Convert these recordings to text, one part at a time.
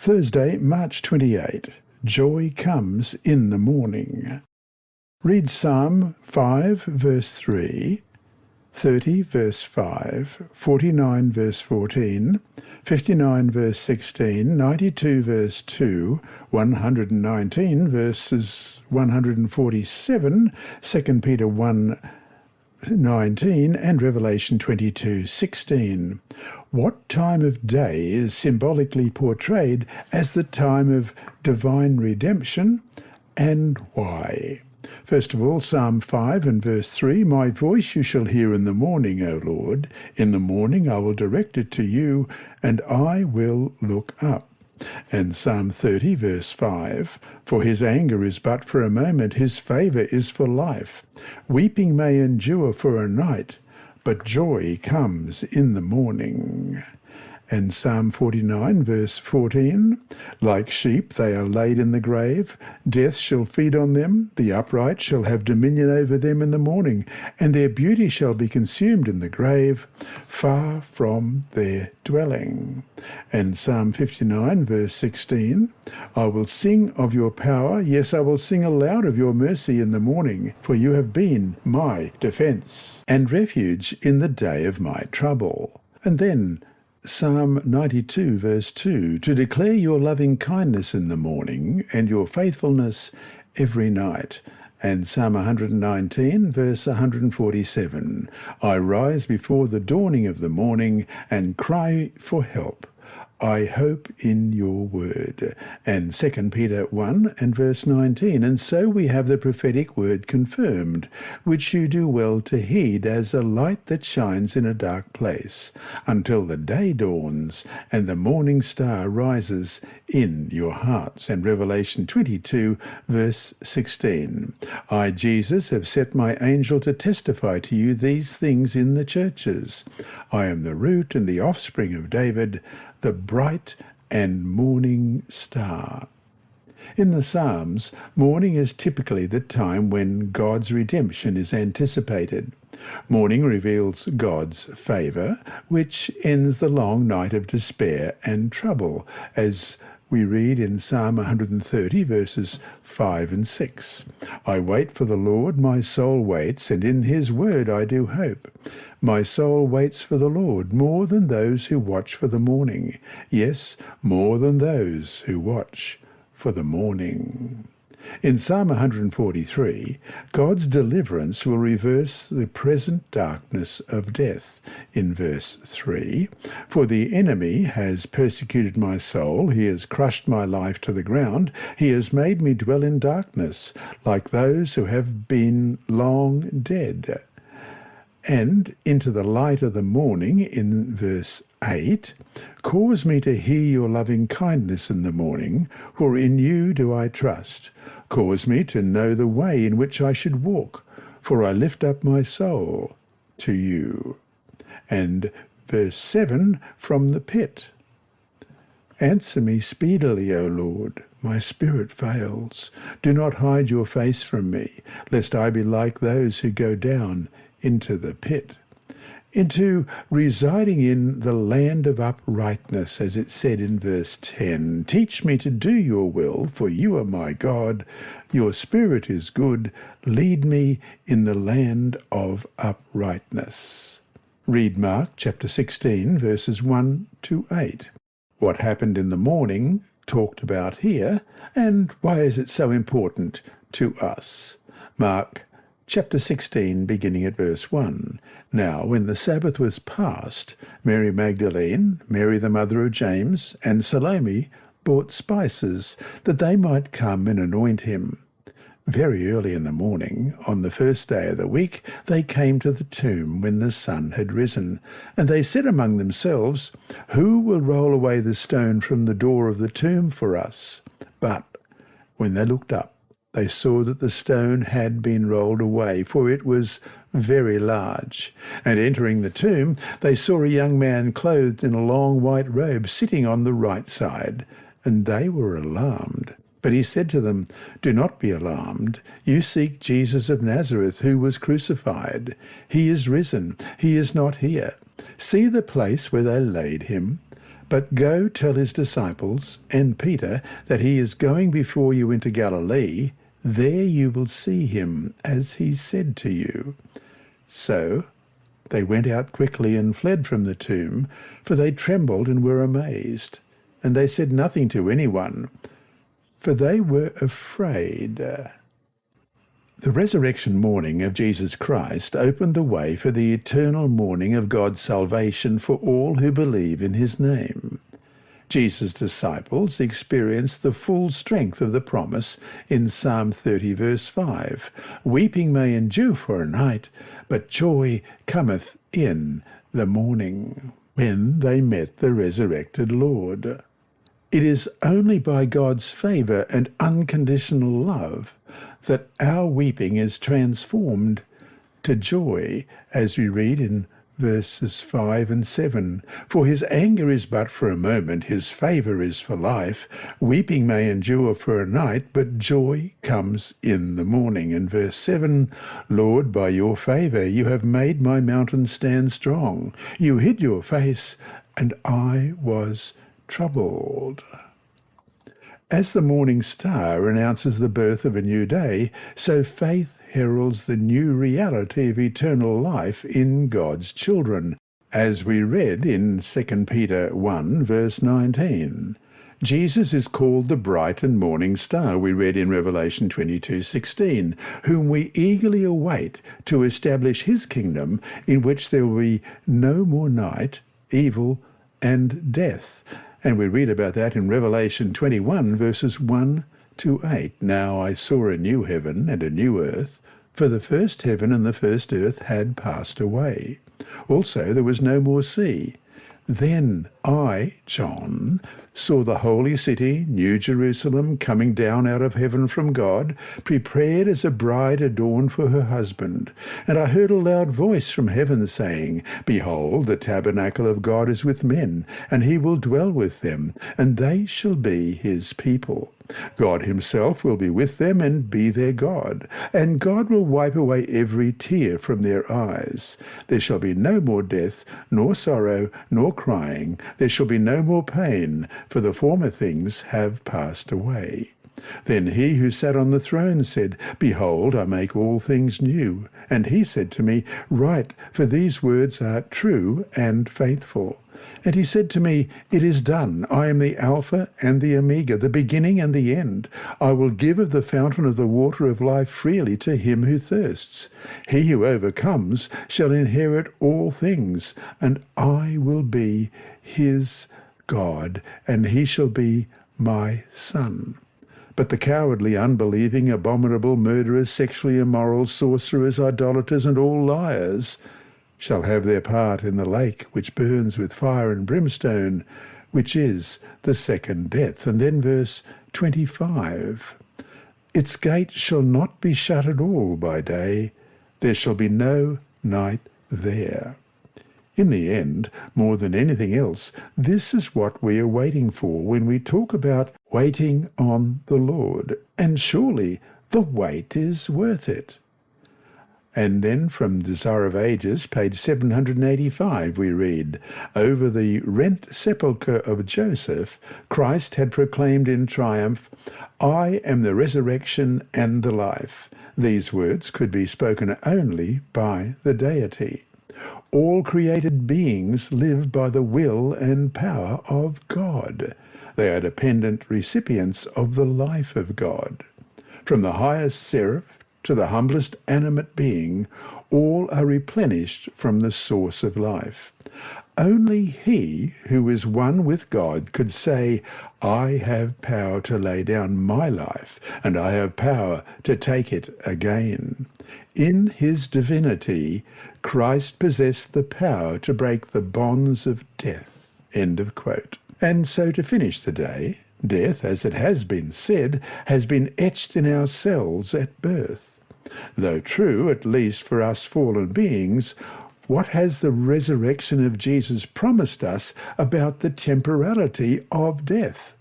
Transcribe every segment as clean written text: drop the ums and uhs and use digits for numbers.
Thursday, March 28. Joy comes in the morning. Read Psalm 5, verse 3, 30, verse 5, 49, verse 14, 59, verse 16, 92, verse 2, 119, verses 147, 2 Peter 1:19, and Revelation 22:16. What time of day is symbolically portrayed as the time of divine redemption, and why? First of all, Psalm 5 and verse 3, "My voice you shall hear in the morning, O Lord. In the morning I will direct it to you, and I will look up." And Psalm 30 verse 5, "For his anger is but for a moment, his favour is for life. Weeping may endure for a night, but joy comes in the morning." And Psalm 49 verse 14, "Like sheep they are laid in the grave, death shall feed on them, the upright shall have dominion over them in the morning, and their beauty shall be consumed in the grave, far from their dwelling." And Psalm 59 verse 16, "I will sing of your power, yes, I will sing aloud of your mercy in the morning, for you have been my defence and refuge in the day of my trouble." And then Psalm 92 verse 2, "To declare your loving kindness in the morning and your faithfulness every night." And Psalm 119 verse 147, "I rise before the dawning of the morning and cry for help. I hope in your word." And 2 Peter 1 and verse 19, "And so we have the prophetic word confirmed, which you do well to heed as a light that shines in a dark place, until the day dawns and the morning star rises in your hearts." And Revelation 22 verse 16, "I, Jesus, have set my angel to testify to you these things in the churches. I am the root and the offspring of David, the bright and morning star." In the Psalms, morning is typically the time when God's redemption is anticipated. Morning reveals God's favour, which ends the long night of despair and trouble, as we read in Psalm 130 verses 5 and 6. "I wait for the Lord, my soul waits, and in his word I do hope. My soul waits for the Lord more than those who watch for the morning. Yes, more than those who watch for the morning." In Psalm 143, God's deliverance will reverse the present darkness of death. In verse 3, "For the enemy has persecuted my soul, he has crushed my life to the ground, he has made me dwell in darkness, like those who have been long dead." And into the light of the morning, in verse 8, "Cause me to hear your loving kindness in the morning, for in you do I trust. Cause me to know the way in which I should walk, for I lift up my soul to you." And verse 7, from the pit, "Answer me speedily, O Lord. My spirit fails. Do not hide your face from me, lest I be like those who go down into the pit." Into residing in the land of uprightness, as it said in verse 10, "Teach me to do your will, for you are my God. Your spirit is good. Lead me in the land of uprightness." Read Mark chapter 16, verses 1 to 8. What happened in the morning talked about here, and why is it so important to us? Mark chapter 16, beginning at verse 1. "Now, when the Sabbath was past, Mary Magdalene, Mary the mother of James, and Salome bought spices, that they might come and anoint him. Very early in the morning, on the first day of the week, they came to the tomb when the sun had risen. And they said among themselves, 'Who will roll away the stone from the door of the tomb for us?' But when they looked up, they saw that the stone had been rolled away, for it was very large. And entering the tomb, they saw a young man clothed in a long white robe sitting on the right side, and they were alarmed. But he said to them, 'Do not be alarmed. You seek Jesus of Nazareth, who was crucified. He is risen. He is not here. See the place where they laid him. But go tell his disciples and Peter that he is going before you into Galilee. There you will see him, as he said to you." So they went out quickly and fled from the tomb, for they trembled and were amazed. And they said nothing to anyone, for they were afraid. The resurrection morning of Jesus Christ opened the way for the eternal morning of God's salvation for all who believe in his name. Jesus' disciples experienced the full strength of the promise in Psalm 30 verse 5. "Weeping may endure for a night, but joy cometh in the morning," when they met the resurrected Lord. It is only by God's favour and unconditional love that our weeping is transformed to joy, as we read in verses 5 and 7. "For his anger is but for a moment, his favour is for life. Weeping may endure for a night, but joy comes in the morning." And verse 7, "Lord, by your favour you have made my mountain stand strong. You hid your face, and I was troubled." As the morning star announces the birth of a new day, so faith heralds the new reality of eternal life in God's children, as we read in 2 Peter 1 verse 19. Jesus is called the bright and morning star, we read in Revelation 22:16, whom we eagerly await to establish his kingdom, in which there will be no more night, evil, and death. And we read about that in Revelation 21, verses 1 to 8. "Now I saw a new heaven and a new earth, for the first heaven and the first earth had passed away. Also there was no more sea. Then I, John, saw the holy city, New Jerusalem, coming down out of heaven from God, prepared as a bride adorned for her husband. And I heard a loud voice from heaven saying, Behold, the tabernacle of God is with men, and he will dwell with them, and they shall be his people. God himself will be with them and be their God, and God will wipe away every tear from their eyes. There shall be no more death, nor sorrow, nor crying. There shall be no more pain, for the former things have passed away. Then he who sat on the throne said, Behold, I make all things new. And he said to me, Write, for these words are true and faithful. And he said to me, It is done. I am the Alpha and the Omega, the beginning and the end. I will give of the fountain of the water of life freely to him who thirsts. He who overcomes shall inherit all things, and I will be his God, and he shall be my son. But the cowardly, unbelieving, abominable, murderers, sexually immoral, sorcerers, idolaters, and all liars shall have their part in the lake which burns with fire and brimstone, which is the second death." And then verse 25, "Its gate shall not be shut at all by day. There shall be no night there." In the end, more than anything else, this is what we are waiting for when we talk about waiting on the Lord. And surely the wait is worth it. And then from Desire of Ages, page 785, we read, "Over the rent sepulchre of Joseph, Christ had proclaimed in triumph, I am the resurrection and the life." These words could be spoken only by the deity. All created beings live by the will and power of God. They are dependent recipients of the life of God. From the highest seraph to the humblest animate being, all are replenished from the source of life. Only he who is one with God could say, I have power to lay down my life, and I have power to take it again. In his divinity, Christ possessed the power to break the bonds of death. End of quote. And so to finish the day, death, as it has been said, has been etched in our cells at birth. Though true, at least for us fallen beings, what has the resurrection of Jesus promised us about the temporality of death?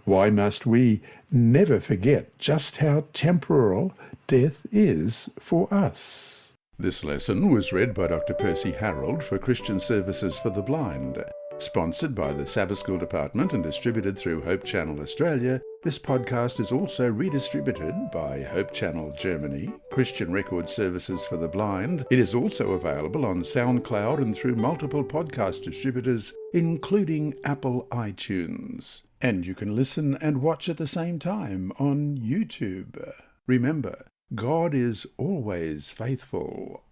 Why must we never forget just how temporal death is for us? This lesson was read by Dr. Percy Harrold for Christian Services for the Blind. Sponsored by the Sabbath School Department and distributed through Hope Channel Australia, this podcast is also redistributed by Hope Channel Germany, Christian Record Services for the Blind. It is also available on SoundCloud and through multiple podcast distributors, including Apple iTunes. And you can listen and watch at the same time on YouTube. Remember, God is always faithful.